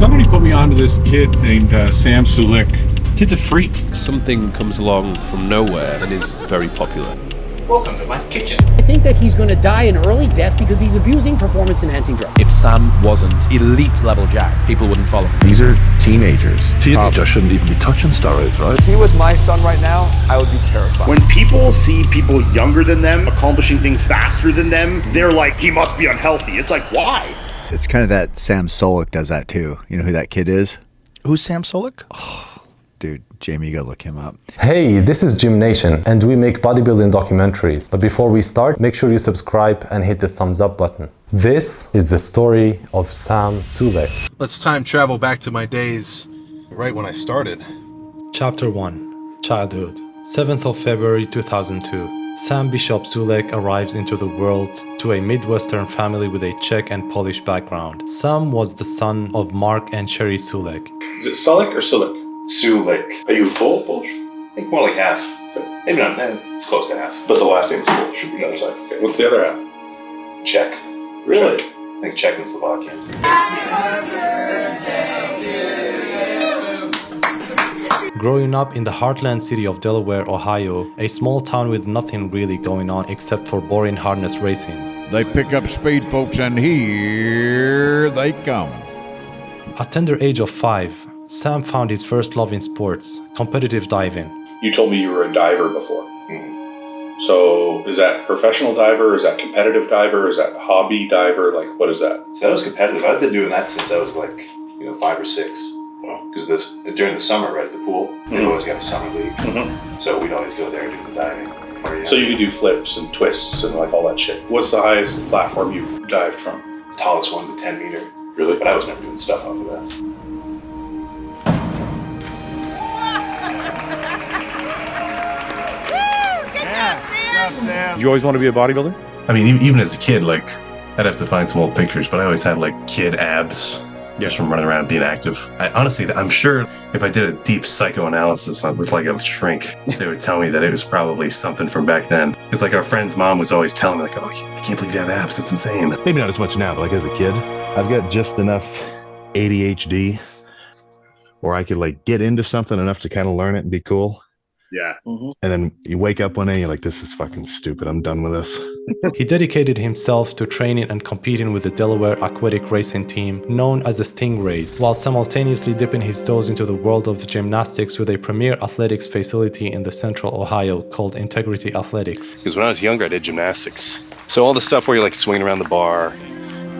Somebody put me onto this kid named Sam Sulek. Kid's a freak. Something comes along from nowhere and is very popular. Welcome to my kitchen. I think that he's going to die an early death because he's abusing performance-enhancing drugs. If Sam wasn't elite level jack, people wouldn't follow him. These are teenagers. Teenagers shouldn't even be touching steroids, right? If he was my son right now, I would be terrified. When people see people younger than them accomplishing things faster than them, they're like, he must be unhealthy. It's like, why? It's kind of that Sam Sulek does that too. You know who that kid is? Who's Sam Sulek? Dude, Jamie, you gotta look him up. Hey, this is Gym Nation, and we make bodybuilding documentaries. But before we start, make sure you subscribe and hit the thumbs up button. This is the story of Sam Sulek. Let's time travel back to my days right when I started. Chapter 1. Childhood. 7th of February 2002. Sam Bishop Sulek arrives into the world to a Midwestern family with a Czech and Polish background. Sam was the son of Mark and Sherry Sulek. Is it Sulek or Sulek? Sulek. Are you full Polish? I think more like half. But maybe not, close to half. But the last name is Polish. Should be outside. Okay. What's the other half? Czech. Really? Czech. I think Czech and Slovakian. Growing up in the heartland city of Delaware, Ohio, a small town with nothing really going on except for boring harness racings. They pick up speed, folks, and here they come. At tender age of 5, Sam found his first love in sports, competitive diving. You told me you were a diver before. Mm-hmm. So is that professional diver? Is that competitive diver? Is that hobby diver? Like, what is that? So that was competitive. I've been doing that since I was like, 5 or 6. Because during the summer, right at the pool, they've always got a summer league. Mm-hmm. So we'd always go there and do the diving. So you could do flips and twists and like all that shit. What's the highest platform you've dived from? The tallest one, the 10 meter. Really? But I was never doing stuff off of that. Did you always want to be a bodybuilder? I mean, even as a kid, like, I'd have to find some old pictures, but I always had like kid abs just from running around being active. I'm sure if I did a deep psychoanalysis with like a shrink, they would tell me that it was probably something from back then. It's like our friend's mom was always telling me like, oh, I can't believe you have abs. It's insane. Maybe not as much now, but like as a kid, I've got just enough ADHD where I could like get into something enough to kind of learn it and be cool. Yeah. Mm-hmm. And then you wake up one day and you're like, this is fucking stupid. I'm done with this. He dedicated himself to training and competing with the Delaware aquatic racing team known as the Stingrays, while simultaneously dipping his toes into the world of gymnastics with a premier athletics facility in the central Ohio called Integrity Athletics. Because when I was younger, I did gymnastics. So all the stuff where you're like swinging around the bar,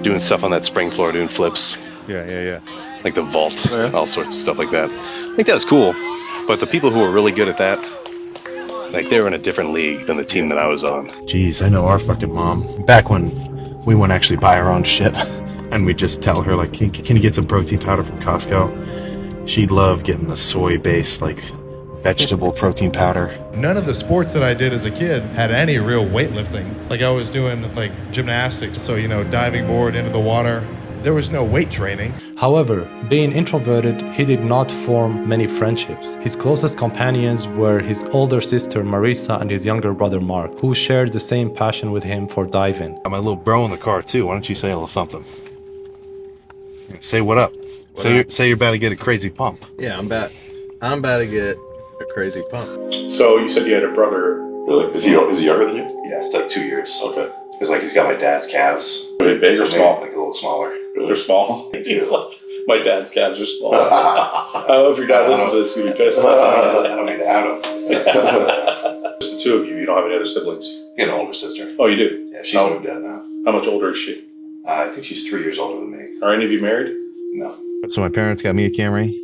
doing stuff on that spring floor, doing flips. Yeah. Like the vault, all sorts of stuff like that. I think that was cool. But the people who were really good at that, like they were in a different league than the team that I was on. Jeez, I know our fucking mom. Back when we wouldn't actually buy our own shit, and we'd just tell her, like, can you get some protein powder from Costco? She'd love getting the soy-based, like, vegetable protein powder. None of the sports that I did as a kid had any real weightlifting. Like I was doing, like, gymnastics, so, diving board into the water. There was no weight training. However, being introverted, he did not form many friendships. His closest companions were his older sister Marisa and his younger brother Mark, who shared the same passion with him for diving. Got my little bro in the car too. Why don't you say a little something? Say what up. Say you're about to get a crazy pump. Yeah, I'm about to get a crazy pump. So you said you had a brother. Really? Is he younger than you? Yeah, it's like 2 years. Okay. It's like he's got my dad's calves. Are they big or small? Like a little smaller. They're small? He's like, my dad's calves are small. If your dad listens to this, he'll be pissed. I don't need to have them. Just the two of you. You don't have any other siblings? You got an older sister. Oh, you do? Yeah, she's moved out now. How much older is she? I think she's 3 years older than me. Are any of you married? No. So my parents got me a Camry,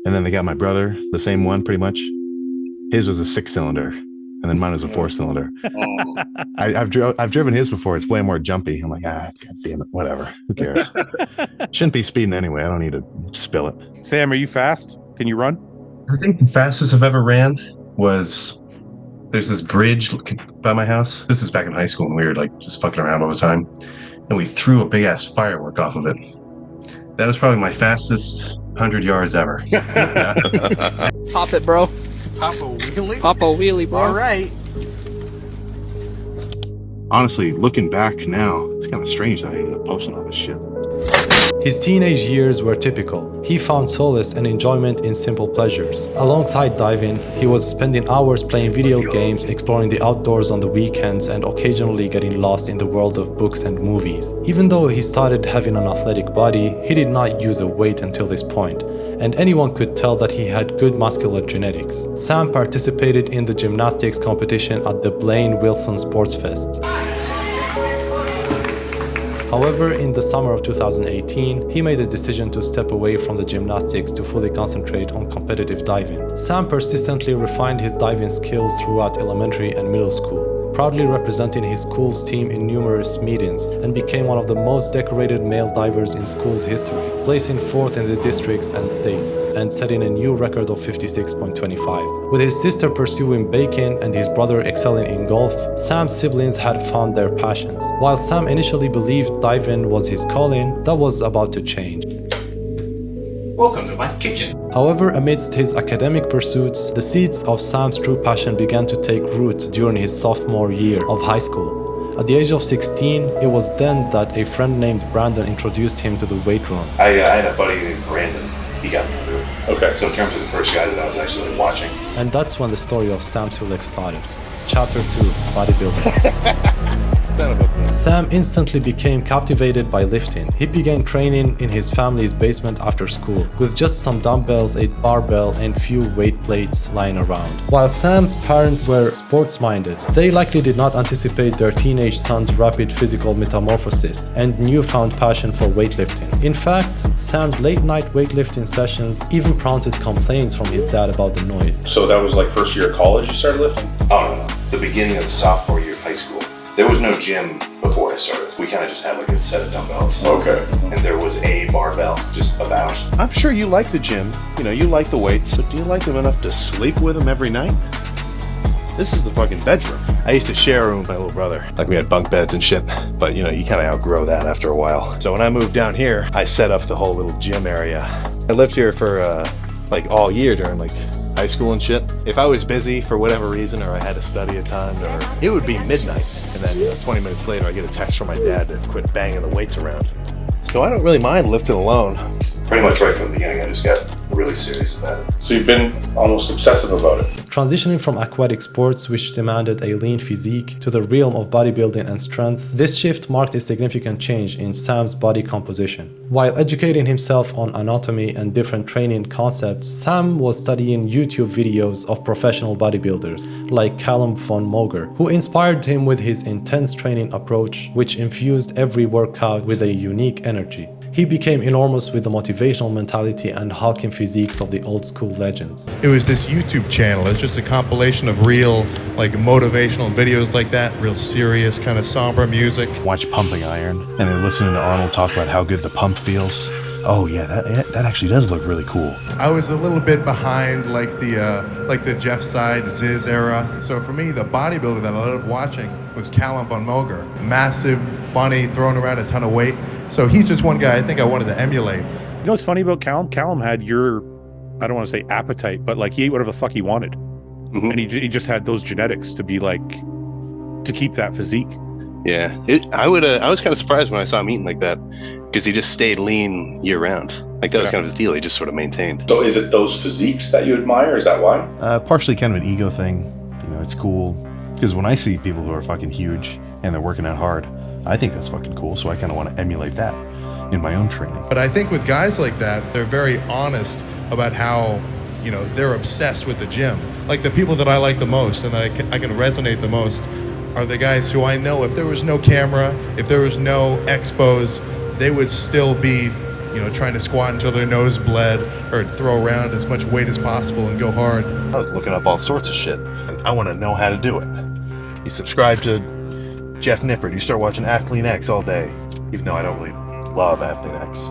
and then they got my brother, the same one pretty much. His was a 6-cylinder, and then mine was a 4-cylinder. I've driven his before. It's way more jumpy. I'm like, god damn it, whatever. Who cares? Shouldn't be speeding anyway. I don't need to spill it. Sam, are you fast? Can you run? I think the fastest I've ever ran was, there's this bridge by my house. This is back in high school, and we were like just fucking around all the time. And we threw a big ass firework off of it. That was probably my fastest 100 yards ever. Pop it, bro. Pop a wheelie? Pop a wheelie, bro. All right. Honestly, looking back now, it's kind of strange that I ended up posting all this shit. His teenage years were typical. He found solace and enjoyment in simple pleasures. Alongside diving, he was spending hours playing video games, exploring the outdoors on the weekends, and occasionally getting lost in the world of books and movies. Even though he started having an athletic body, he did not use a weight until this point, and anyone could tell that he had good muscular genetics. Sam participated in the gymnastics competition at the Blaine Wilson Sports Fest. However, in the summer of 2018, he made a decision to step away from the gymnastics to fully concentrate on competitive diving. Sam persistently refined his diving skills throughout elementary and middle school, proudly representing his school's team in numerous meetings, and became one of the most decorated male divers in school's history, placing 4th in the districts and states, and setting a new record of 56.25. With his sister pursuing baking and his brother excelling in golf, Sam's siblings had found their passions. While Sam initially believed diving was his calling, that was about to change. Welcome to my kitchen. However, amidst his academic pursuits, the seeds of Sam's true passion began to take root during his sophomore year of high school. At the age of 16, it was then that a friend named Brandon introduced him to the weight room. I had a buddy named Brandon. He got me into it. Okay. So in terms of the first guy that I was actually watching. And that's when the story of Sam Sulek started. Chapter 2, Bodybuilding. Sam instantly became captivated by lifting. He began training in his family's basement after school, with just some dumbbells, a barbell, and few weight plates lying around. While Sam's parents were sports-minded, they likely did not anticipate their teenage son's rapid physical metamorphosis and newfound passion for weightlifting. In fact, Sam's late-night weightlifting sessions even prompted complaints from his dad about the noise. So that was like first year of college you started lifting? Oh, no. The beginning of the sophomore year of high school. There was no gym before I started. We kind of just had like a set of dumbbells. Okay. And there was a barbell just about. I'm sure you like the gym. You know, you like the weights, but do you like them enough to sleep with them every night? This is the fucking bedroom. I used to share a room with my little brother. Like we had bunk beds and shit, but you know, you kind of outgrow that after a while. So when I moved down here, I set up the whole little gym area. I lived here for like all year during like high school and shit. If I was busy for whatever reason, or I had to study a ton, or it would be midnight. And then 20 minutes later, I get a text from my dad to quit banging the weights around. So I don't really mind lifting alone. Pretty much right from the beginning, I just got really serious about it. So you've been almost obsessive about it. Transitioning from aquatic sports, which demanded a lean physique, to the realm of bodybuilding and strength, this shift marked a significant change in Sam's body composition. While educating himself on anatomy and different training concepts, Sam was studying YouTube videos of professional bodybuilders like Callum von Moger, who inspired him with his intense training approach, which infused every workout with a unique energy. He became enormous with the motivational mentality and hulking physiques of the old school legends. It was this YouTube channel. It's just a compilation of real, like, motivational videos like that, real serious, kind of somber music. Watch Pumping Iron, and then listening to Arnold talk about how good the pump feels. Oh yeah, that actually does look really cool. I was a little bit behind like the Jeff Side, Ziz era. So for me, the bodybuilder that I loved watching was Callum von Moger. Massive, funny, throwing around a ton of weight. So he's just one guy I think I wanted to emulate. You know what's funny about Callum? Callum had your, I don't want to say appetite, but like he ate whatever the fuck he wanted. Mm-hmm. And he just had those genetics to be like, to keep that physique. Yeah, I was kind of surprised when I saw him eating like that, because he just stayed lean year round. Like that was kind of his deal. He just sort of maintained. So is it those physiques that you admire? Is that why? Partially kind of an ego thing. You know, it's cool because when I see people who are fucking huge and they're working out hard, I think that's fucking cool. So I kind of want to emulate that in my own training. But I think with guys like that, they're very honest about how, you know, they're obsessed with the gym. Like the people that I like the most and that I can resonate the most are the guys who I know if there was no camera, if there was no expos, they would still be, you know, trying to squat until their nose bled or throw around as much weight as possible and go hard. I was looking up all sorts of shit and I want to know how to do it. You subscribe to Jeff Nippert, you start watching Athlete X all day, even though I don't really love Athlete X.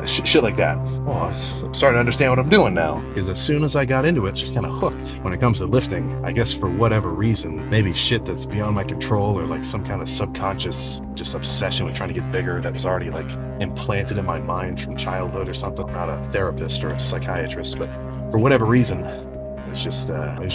Shit like that. Oh, I'm starting to understand what I'm doing now. Because as soon as I got into it, just kind of hooked. When it comes to lifting, I guess for whatever reason, maybe shit that's beyond my control or like some kind of subconscious just obsession with trying to get bigger that was already like implanted in my mind from childhood or something. I'm not a therapist or a psychiatrist, but for whatever reason, it was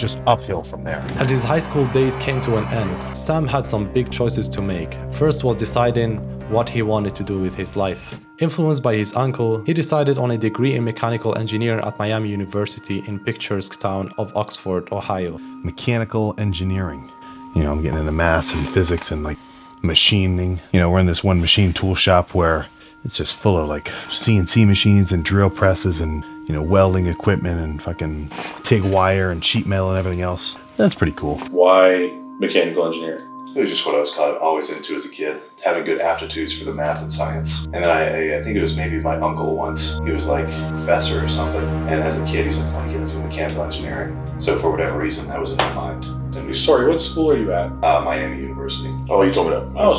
just uphill from there. As his high school days came to an end, Sam had some big choices to make. First was deciding what he wanted to do with his life. Influenced by his uncle, he decided on a degree in mechanical engineering at Miami University in picturesque town of Oxford, Ohio. Mechanical engineering. You know, I'm getting into maths and physics and like machining. You know, we're in this one machine tool shop where it's just full of like CNC machines and drill presses and, you know, welding equipment and fucking TIG wire and sheet metal and everything else. That's pretty cool. Why mechanical engineering? It was just what I was kind of always into as a kid, having good aptitudes for the math and science. And then I think it was maybe my uncle once. He was like a professor or something. And as a kid, he was like, oh, you gotta do mechanical engineering. So for whatever reason, that was in my mind. Sorry, what school are you at? Miami University. Oh, you told me that. Oh,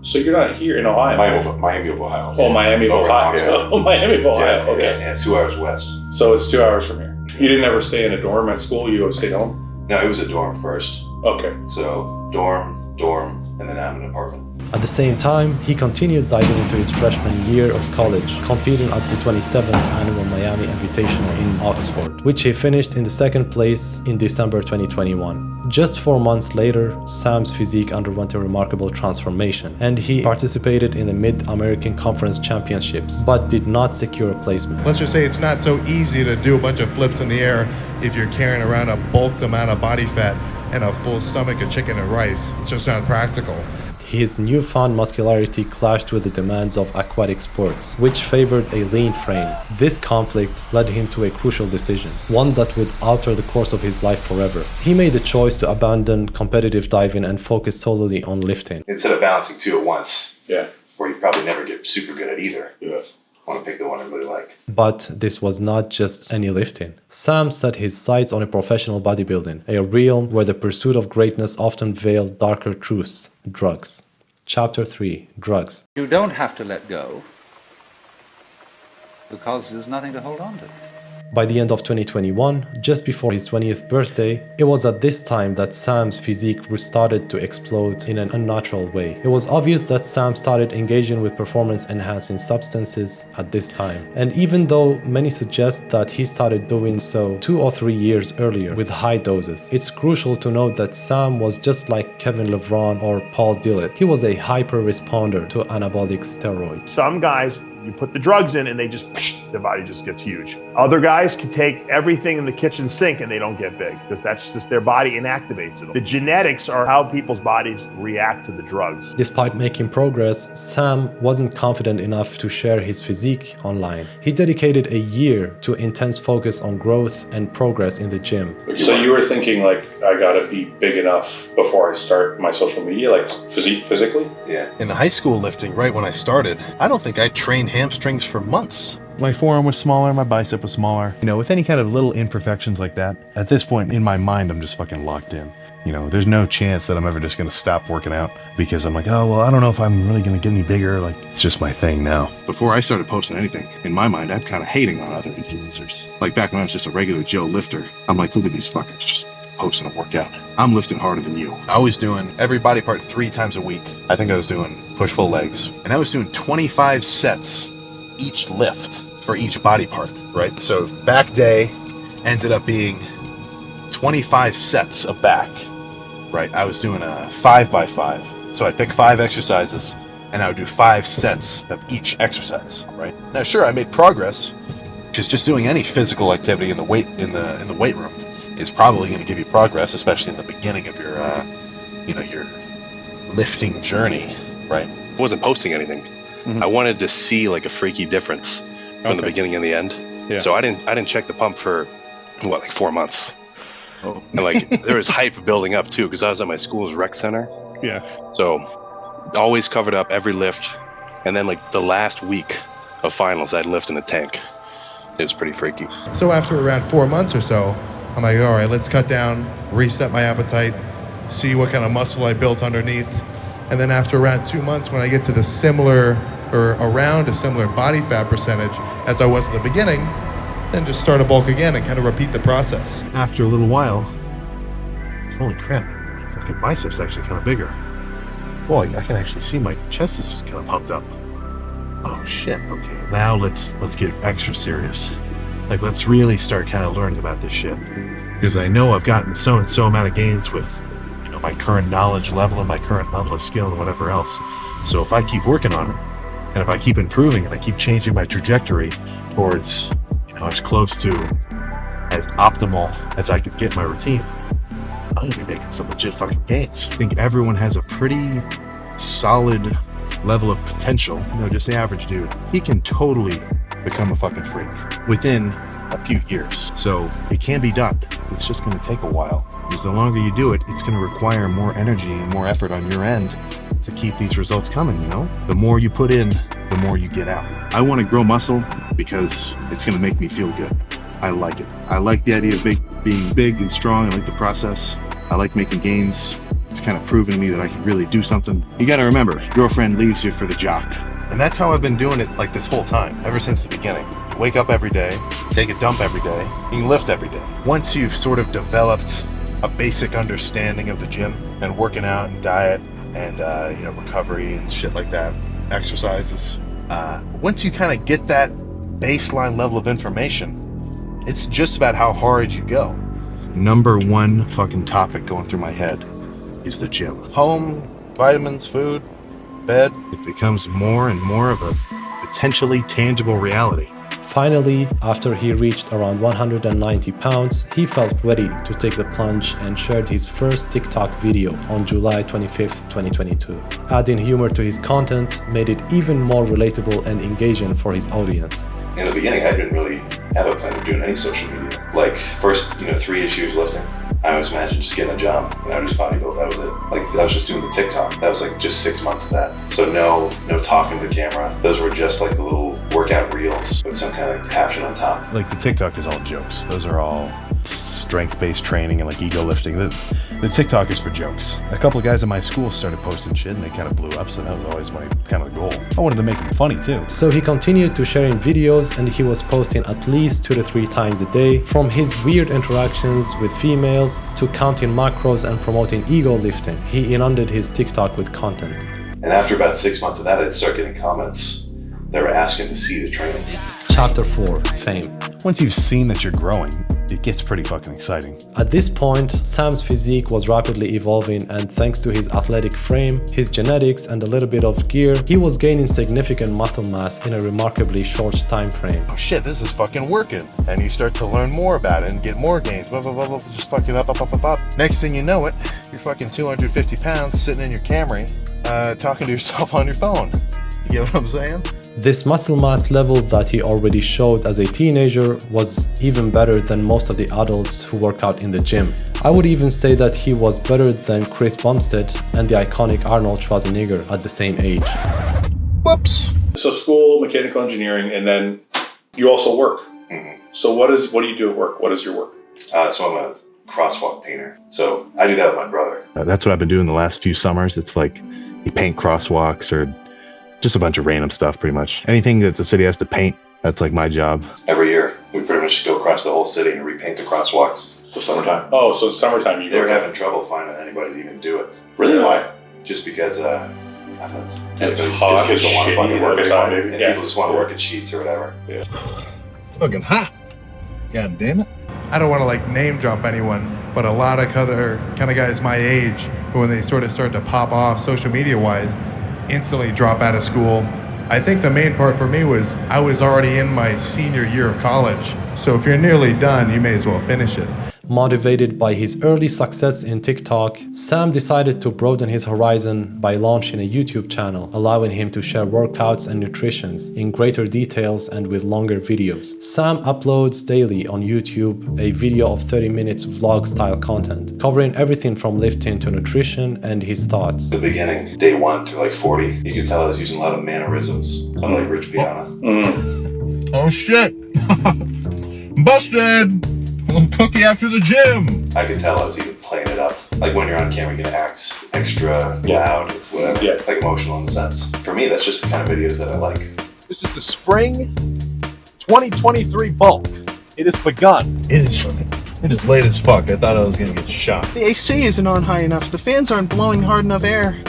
so you're not here in Ohio. Miami of Ohio. Oh, Miami of Ohio. Yeah. Oh, Miami of Ohio. Yeah, okay. Yeah, 2 hours west. So it's 2 hours from here. You didn't ever stay in a dorm at school? You stayed home? No, it was a dorm first. Okay. So dorm, and then I have an apartment. At the same time, he continued diving into his freshman year of college, competing at the 27th Annual Miami Invitational in Oxford, which he finished in the second place in December 2021. Just 4 months later, Sam's physique underwent a remarkable transformation, and he participated in the Mid-American Conference Championships, but did not secure a placement. Let's just say it's not so easy to do a bunch of flips in the air if you're carrying around a bulked amount of body fat and a full stomach of chicken and rice. It's just not practical. His newfound muscularity clashed with the demands of aquatic sports, which favored a lean frame. This conflict led him to a crucial decision, one that would alter the course of his life forever. He made the choice to abandon competitive diving and focus solely on lifting. Instead of balancing 2 at once, yeah, where you probably never get super good at either. Yeah. I want to pick the one I really like. But this was not just any lifting. Sam set his sights on a professional bodybuilding, a realm where the pursuit of greatness often veiled darker truths: drugs. Chapter 3: Drugs. You don't have to let go, because there's nothing to hold on to. By the end of 2021, just before his 20th birthday, it was at this time that Sam's physique started to explode in an unnatural way. It was obvious that Sam started engaging with performance-enhancing substances at this time. And even though many suggest that he started doing so 2 or 3 years earlier with high doses, it's crucial to note that Sam was just like Kevin LeVron or Paul Dillett. He was a hyper-responder to anabolic steroids. Some guys, you put the drugs in and they just, their body just gets huge. Other guys can take everything in the kitchen sink and they don't get big because that's just their body inactivates it. The genetics are how people's bodies react to the drugs. Despite making progress, Sam wasn't confident enough to share his physique online. He dedicated a year to intense focus on growth and progress in the gym. So you were thinking like, I gotta be big enough before I start my social media, like physically? Yeah. In the high school lifting, right when I started, I don't think I trained hamstrings for months. My forearm was smaller, my bicep was smaller. You know, with any kind of little imperfections like that, at this point in my mind, I'm just fucking locked in. You know, there's no chance that I'm ever just gonna stop working out because I'm like, oh, well, I don't know if I'm really gonna get any bigger. Like, it's just my thing now. Before I started posting anything, in my mind, I'm kind of hating on other influencers. Like back when I was just a regular Joe lifter, I'm like, look at these fuckers just posting a workout. I'm lifting harder than you. I was doing every body part 3 times a week. I think I was doing push-pull legs, and I was doing 25 sets each lift for each body part, right? So back day ended up being 25 sets of back, right? I was doing a 5x5. So I'd pick 5 exercises and I would do 5 sets of each exercise, right? Now, sure, I made progress because just doing any physical activity in the weight room is probably going to give you progress, especially in the beginning of your, your lifting journey, right? I wasn't posting anything. I wanted to see like a freaky difference from the beginning and the end. Yeah. So I didn't check the pump for like 4 months. Oh. And like there was hype building up too because I was at my school's rec center. Yeah. So always covered up every lift, and then like the last week of finals, I'd lift in a tank. It was pretty freaky. So after around 4 months or so, I'm like, all right, let's cut down, reset my appetite, see what kind of muscle I built underneath. And then after around 2 months, when I get to the similar or around a similar body fat percentage as I was at the beginning, then just start a bulk again and kind of repeat the process. After a little while, holy crap, my fucking biceps actually kind of bigger. Boy, I can actually see my chest is kind of pumped up. Oh shit, okay, now let's get extra serious. Like, let's really start kind of learning about this shit. Because I know I've gotten so and so amount of gains with, my current knowledge level and my current level of skill and whatever else. So if I keep working on it, and if I keep improving and I keep changing my trajectory towards, as close to as optimal as I could get my routine, I'm gonna be making some legit fucking gains. I think everyone has a pretty solid level of potential. Just the average dude, he can totally become a fucking freak within a few years. So it can be done. It's just gonna take a while. Because the longer you do it, it's gonna require more energy and more effort on your end to keep these results coming, The more you put in, the more you get out. I wanna grow muscle because it's gonna make me feel good. I like it. I like the idea of being big and strong. I like the process. I like making gains. It's kind of proven to me that I can really do something. You gotta remember, girlfriend leaves you for the jock. And that's how I've been doing it like this whole time, ever since the beginning. Wake up every day, take a dump every day, you can lift every day. Once you've sort of developed a basic understanding of the gym and working out and diet and recovery and shit like that, exercises, once you kind of get that baseline level of information, it's just about how hard you go. Number one fucking topic going through my head is the gym. Home, vitamins, food, bed. It becomes more and more of a potentially tangible reality. Finally, after he reached around 190 pounds, he felt ready to take the plunge and shared his first TikTok video on July 25th, 2022. Adding humor to his content made it even more relatable and engaging for his audience. In the beginning, I didn't really have a plan of doing any social media. Like, first, 3-ish years lifting, I always imagined just getting a job and I would just bodybuild, that was it. Like, I was just doing the TikTok. That was like just 6 months of that. So no talking to the camera. Those were just like the little workout reels with some kind of caption on top. Like the TikTok is all jokes. Those are all strength-based training and like ego lifting. The TikTok is for jokes. A couple of guys in my school started posting shit and they kind of blew up, so that was always my kind of goal. I wanted to make them funny too. So he continued to sharing videos and he was posting at least 2 to 3 times a day, from his weird interactions with females to counting macros and promoting ego lifting. He inundated his TikTok with content. And after about 6 months of that, I'd start getting comments that were asking to see the training. Chapter 4, Fame. Once you've seen that you're growing, it gets pretty fucking exciting. At this point, Sam's physique was rapidly evolving, and thanks to his athletic frame, his genetics, and a little bit of gear, he was gaining significant muscle mass in a remarkably short time frame. Oh shit, this is fucking working. And you start to learn more about it and get more gains, blah, blah, blah, blah, just fucking up. Next thing you know it, you're fucking 250 pounds sitting in your Camry, talking to yourself on your phone. You get what I'm saying? This muscle mass level that he already showed as a teenager was even better than most of the adults who work out in the gym. I would even say that he was better than Chris Bumstead and the iconic Arnold Schwarzenegger at the same age. Whoops. So school, mechanical engineering, and then you also work. Mm-hmm. So what do you do at work? What is your work? So I'm a crosswalk painter. So I do that with my brother. That's what I've been doing the last few summers. It's like you paint crosswalks or just a bunch of random stuff, pretty much. Anything that the city has to paint, that's like my job. Every year, we pretty much go across the whole city and repaint the crosswalks. It's summertime. Oh, so it's summertime. They're having trouble finding anybody to even do it. Really? Why? Just because, I don't know. It's hot. Kids don't want to fucking work outside. anymore, maybe. And people just want to work at sheets or whatever. Yeah. It's fucking hot. God damn it. I don't want to like name drop anyone, but a lot of other kind of guys my age, when they sort of start to pop off social media wise, instantly drop out of school. I think the main part for me was I was already in my senior year of college. So if you're nearly done, you may as well finish it. Motivated by his early success in TikTok, Sam decided to broaden his horizon by launching a YouTube channel, allowing him to share workouts and nutrition in greater details and with longer videos. Sam uploads daily on YouTube a video of 30 minutes vlog-style content, covering everything from lifting to nutrition and his thoughts. The beginning, day 1 through like 40, you could tell I was using a lot of mannerisms, kind of like Rich Piana. Oh shit! Busted! Little cookie after the gym. I could tell I was even playing it up. Like when you're on camera, you're gonna act extra loud, whatever, like emotional in a sense. For me, that's just the kind of videos that I like. This is the spring 2023 bulk. It has begun. It is late as fuck. I thought I was gonna get shot. The AC isn't on high enough. The fans aren't blowing hard enough air.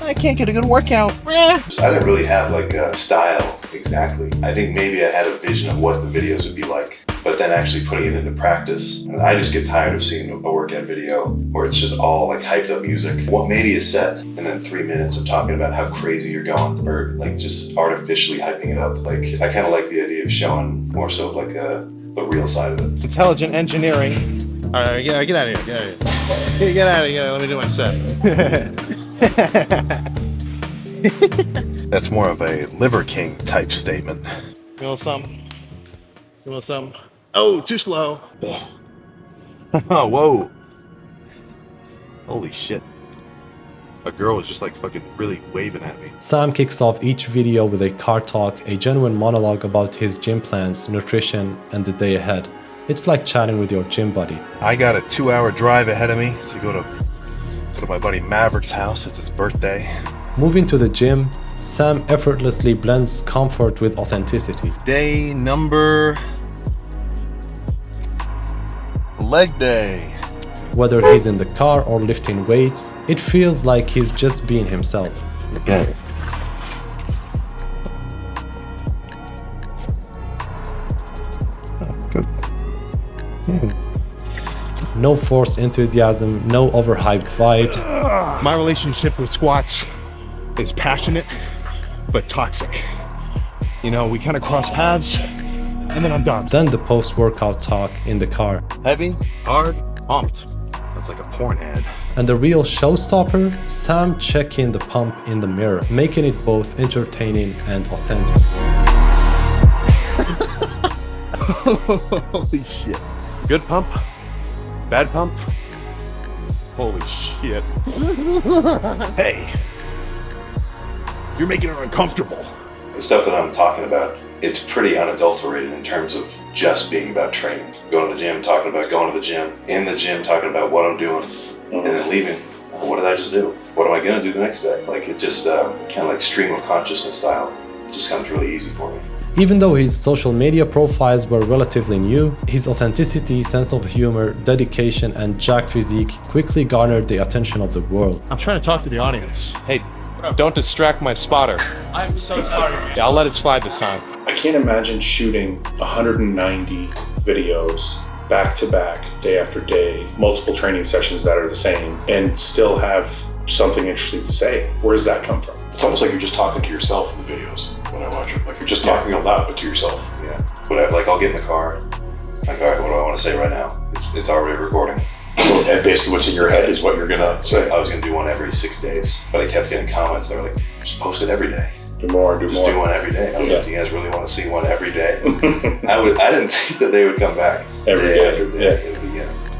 I can't get a good workout. I didn't really have like a style exactly. I think maybe I had a vision of what the videos would be like. but then actually putting it into practice. And I just get tired of seeing a workout video where it's just all like hyped up music. What maybe a set, and then 3 minutes of talking about how crazy you're going, or like just artificially hyping it up. Like I kind of like the idea of showing more so like the real side of it. Intelligent engineering. All right, get out of here. Get out of here. Let me do my set. That's more of a Liver King type statement. You want some? You want some? Oh, too slow. Oh, whoa. Holy shit. A girl was just like fucking really waving at me. Sam kicks off each video with a car talk, a genuine monologue about his gym plans, nutrition, and the day ahead. It's like chatting with your gym buddy. I got a 2-hour drive ahead of me to go to my buddy Maverick's house. It's his birthday. Moving to the gym, Sam effortlessly blends comfort with authenticity. Day number... leg day. Whether he's in the car or lifting weights, it feels like he's just being himself. Okay. Good. No forced enthusiasm, no overhyped vibes. My relationship with squats is passionate, but toxic. You know, we kind of cross paths, and then I'm done. Then the post-workout talk in the car. Heavy, hard, pumped. Sounds like a porn ad. And the real showstopper, Sam checking the pump in the mirror, making it both entertaining and authentic. Holy shit. Good pump? Bad pump? Holy shit. Hey. You're making her uncomfortable. The stuff that I'm talking about, it's pretty unadulterated in terms of just being about training. Going to the gym, talking about going to the gym. In the gym, talking about what I'm doing. And then leaving. What did I just do? What am I going to do the next day? Like it just kind of like stream of consciousness style. It just comes really easy for me. Even though his social media profiles were relatively new, his authenticity, sense of humor, dedication, and jacked physique quickly garnered the attention of the world. I'm trying to talk to the audience. Hey, don't distract my spotter. I'm so sorry. Yeah, I'll let it slide this time. I can't imagine shooting 190 videos back to back, day after day, multiple training sessions that are the same, and still have something interesting to say. Where does that come from? It's almost like you're just talking to yourself in the videos when I watch it. Like you're just talking out loud, but to yourself. Yeah. But like I'll get in the car, like, all right, what do I want to say right now? It's already recording. And basically what's in your head is what you're gonna say. I was gonna do one every 6 days, but I kept getting comments that were like, just post it every day. Do more, just do one every day. I was like, do you guys really want to see one every day? I didn't think that they would come back every day after day.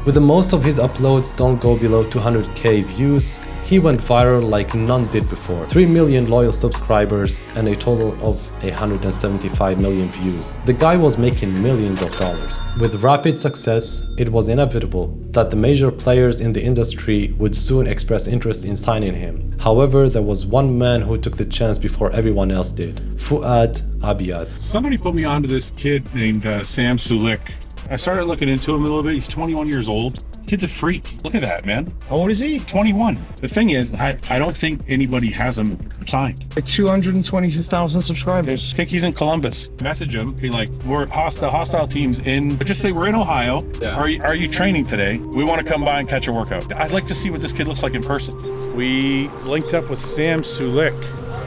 With the most of his uploads don't go below 200k views, he went viral like none did before. 3 million loyal subscribers and a total of 175 million views. The guy was making millions of dollars. With rapid success, it was inevitable that the major players in the industry would soon express interest in signing him. However, there was one man who took the chance before everyone else did. Fouad Abiad. Somebody put me onto this kid named Sam Sulek. I started looking into him a little bit. He's 21 years old. Kid's a freak. Look at that, man. How old is he? 21. The thing is, I don't think anybody has him signed. 220,000 subscribers. I think he's in Columbus. Message him. Be like, we're hostile teams in. But just say we're in Ohio. Yeah. Are you training today? We want to come by and catch a workout. I'd like to see what this kid looks like in person. We linked up with Sam Sulek.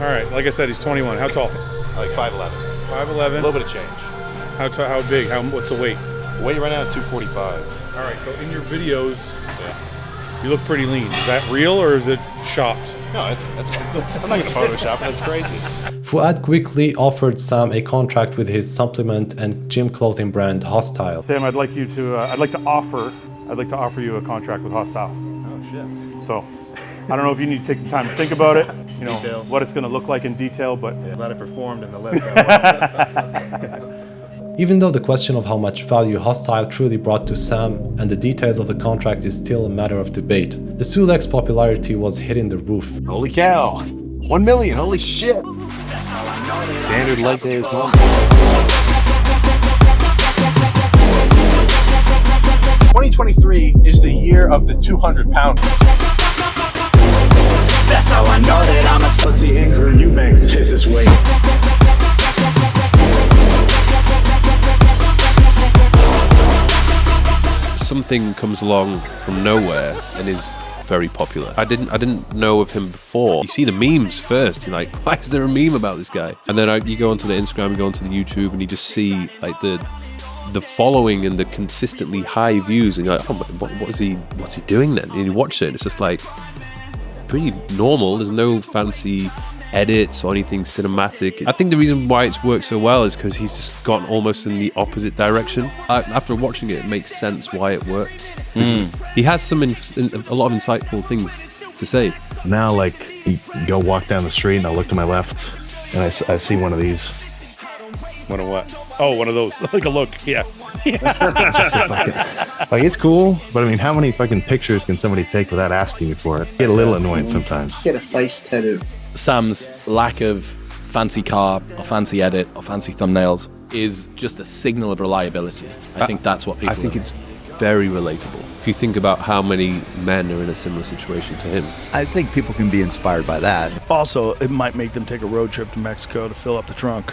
All right, like I said, he's 21. How tall? Like 5'11". 5'11". A little bit of change. How big? What's the weight? Weight right now 245. All right, so in your videos, you look pretty lean. Is that real or is it shopped? No, I'm not gonna Photoshop. That's crazy. Fuad quickly offered Sam a contract with his supplement and gym clothing brand Hosstile. Sam, I'd like to offer you a contract with Hosstile. Oh shit. So, I don't know if you need to take some time to think about it. You know Details. what it's going to look like in detail, but glad I performed in the left. Even though the question of how much value Hosstile truly brought to Sam and the details of the contract is still a matter of debate, the Sulek's popularity was hitting the roof. Holy cow! 1 million! Holy shit! Standard leg day is gone. 2023 is the year of the 200-pounder. That's how I know that I'm a pussy. Andrew Eubanks hit this weight. something comes along from nowhere and is very popular. I didn't know of him before. You see the memes first. You're like, why is there a meme about this guy? And then you go onto the Instagram, you go onto the YouTube, and you just see like the following and the consistently high views, and you're like, oh, what's he doing then? And you watch it, and it's just like pretty normal. There's no fancy edits or anything cinematic. I think the reason why it's worked so well is because he's just gone almost in the opposite direction. After watching it, it makes sense why it works. He has a lot of insightful things to say. Now, like, you go walk down the street and I look to my left and I see one of these. One of what? Oh, one of those. Like a look. Yeah. Like, it's cool, but I mean, how many fucking pictures can somebody take without asking you for it? I get a little annoyed sometimes. Get a face tattoo. Sam's lack of fancy car or fancy edit or fancy thumbnails is just a signal of reliability. I think that's what people it's very relatable. If you think about how many men are in a similar situation to him. I think people can be inspired by that. Also, it might make them take a road trip to Mexico to fill up the trunk.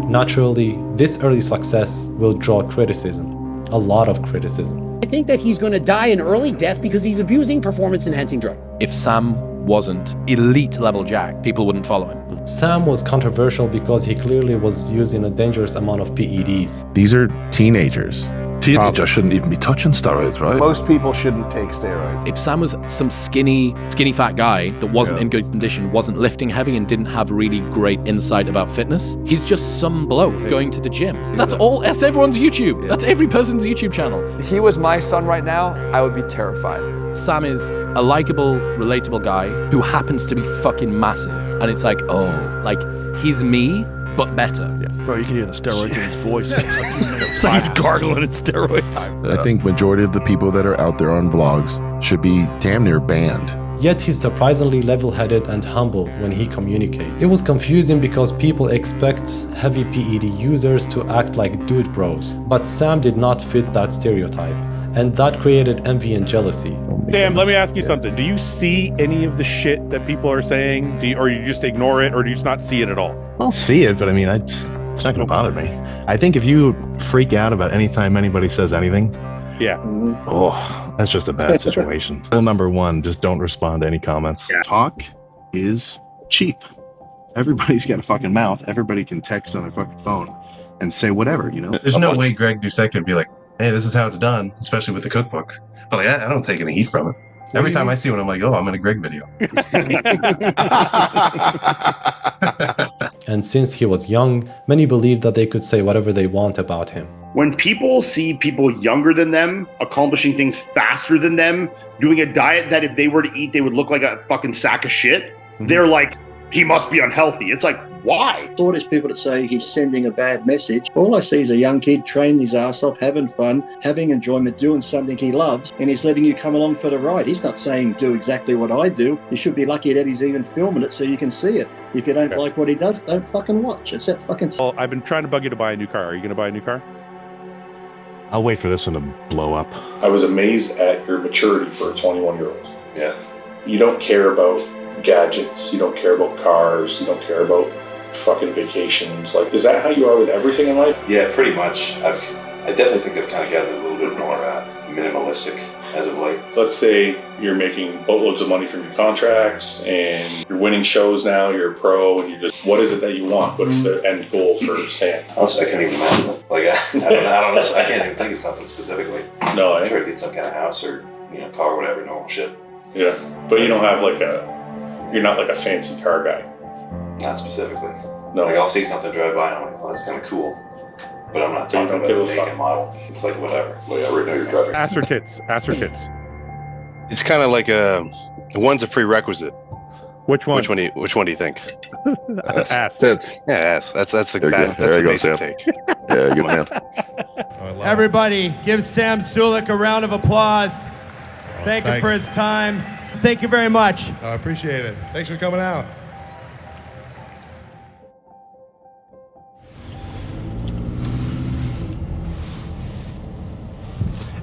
Naturally, this early success will draw criticism. A lot of criticism. I think that he's going to die an early death because he's abusing performance-enhancing drugs. If Sam wasn't elite level jack, people wouldn't follow him. Sam was controversial because he clearly was using a dangerous amount of PEDs. These are teenagers. Teenagers shouldn't even be touching steroids, right? Most people shouldn't take steroids. If Sam was some skinny fat guy that wasn't in good condition, wasn't lifting heavy, and didn't have really great insight about fitness, he's just some bloke going to the gym. That's all. That's everyone's YouTube. That's every person's YouTube channel. If he was my son right now, I would be terrified. Sam is a likable, relatable guy who happens to be fucking massive. And it's like, oh, like, he's me, but better. Yeah. Bro, you can hear the steroids in his voice. It's like he's gargling at steroids. I think majority of the people that are out there on vlogs should be damn near banned. Yet he's surprisingly level-headed and humble when he communicates. It was confusing because people expect heavy PED users to act like dude bros. But Sam did not fit that stereotype, and that created envy and jealousy. Sam, let me ask you something. Do you see any of the shit that people are saying? Or you just ignore it, or do you just not see it at all? I'll see it, but I mean, it's not going to bother me. I think if you freak out about any time anybody says anything, oh, that's just a bad situation. Rule number one, just don't respond to any comments. Talk is cheap. Everybody's got a fucking mouth. Everybody can text on their fucking phone and say whatever, you know? There's no way Greg Doucette could be like, hey, this is how it's done, especially with the cookbook. But like, I don't take any heat from it. Every time I see one, I'm like, oh, I'm in a Greg video. And since he was young, many believed that they could say whatever they want about him. When people see people younger than them, accomplishing things faster than them, doing a diet that if they were to eat, they would look like a fucking sack of shit, they're like, he must be unhealthy. It's like, why? All these people that say he's sending a bad message, all I see is a young kid training his ass off, having fun, having enjoyment, doing something he loves, and he's letting you come along for the ride. He's not saying do exactly what I do. You should be lucky that he's even filming it so you can see it. If you don't like what he does, don't fucking watch. It's that fucking... Well, I've been trying to bug you to buy a new car. Are you going to buy a new car? I'll wait for this one to blow up. I was amazed at your maturity for a 21-year-old. Yeah. You don't care about gadgets. You don't care about cars. You don't care about fucking vacations. Like, is that how you are with everything in life? Yeah, pretty much. I definitely think I've kind of gotten a little bit more minimalistic as of late. Let's say you're making boatloads of money from your contracts and you're winning shows now, you're a pro, and you just, what is it that you want? What's the end goal for Sam? Honestly, I can't even imagine. Like, I don't know. I can't even think of something specifically. No, I'm sure I'd get some kind of house or, car or whatever, normal shit. Yeah, but you don't have you're not like a fancy car guy. Not specifically. No. Like, I'll see something drive by and I'm like, oh, that's kind of cool. But I'm not talking about the make and model. It's like, whatever. Well, yeah, right now you're driving. Ass or tits? Ass or tits? It's kind of like one's a prerequisite. Which one? Which one do you think? Ass. Tits. Yeah, ass. That's a bad. That's a basic take. Yeah, good man. Everybody, give Sam Sulek a round of applause. Thank him for his time. Thank you very much. I appreciate it. Thanks for coming out.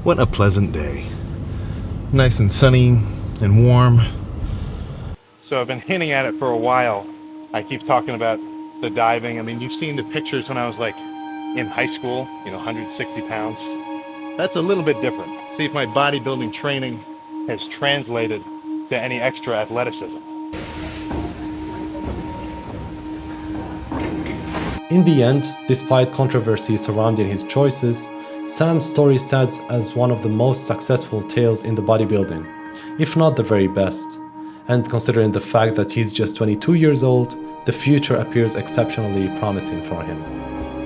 What a pleasant day. Nice and sunny and warm. So I've been hinting at it for a while. I keep talking about the diving. I mean, you've seen the pictures when I was like in high school, 160 pounds. That's a little bit different. See if my bodybuilding training has translated to any extra athleticism. In the end, despite controversy surrounding his choices, Sam's story stands as one of the most successful tales in the bodybuilding, if not the very best. And considering the fact that he's just 22 years old, the future appears exceptionally promising for him.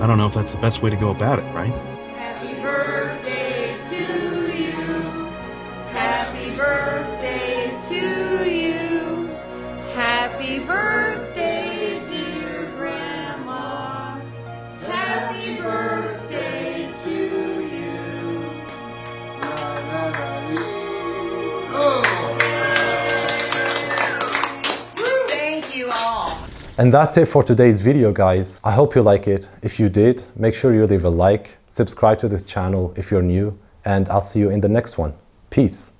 I don't know if that's the best way to go about it, right? Happy birthday to you. Happy birthday to you. Happy birthday, dear Grandma. Happy birthday to you. Thank you all. And that's it for today's video, guys. I hope you like it. If you did, make sure you leave a like, subscribe to this channel if you're new, and I'll see you in the next one. Peace.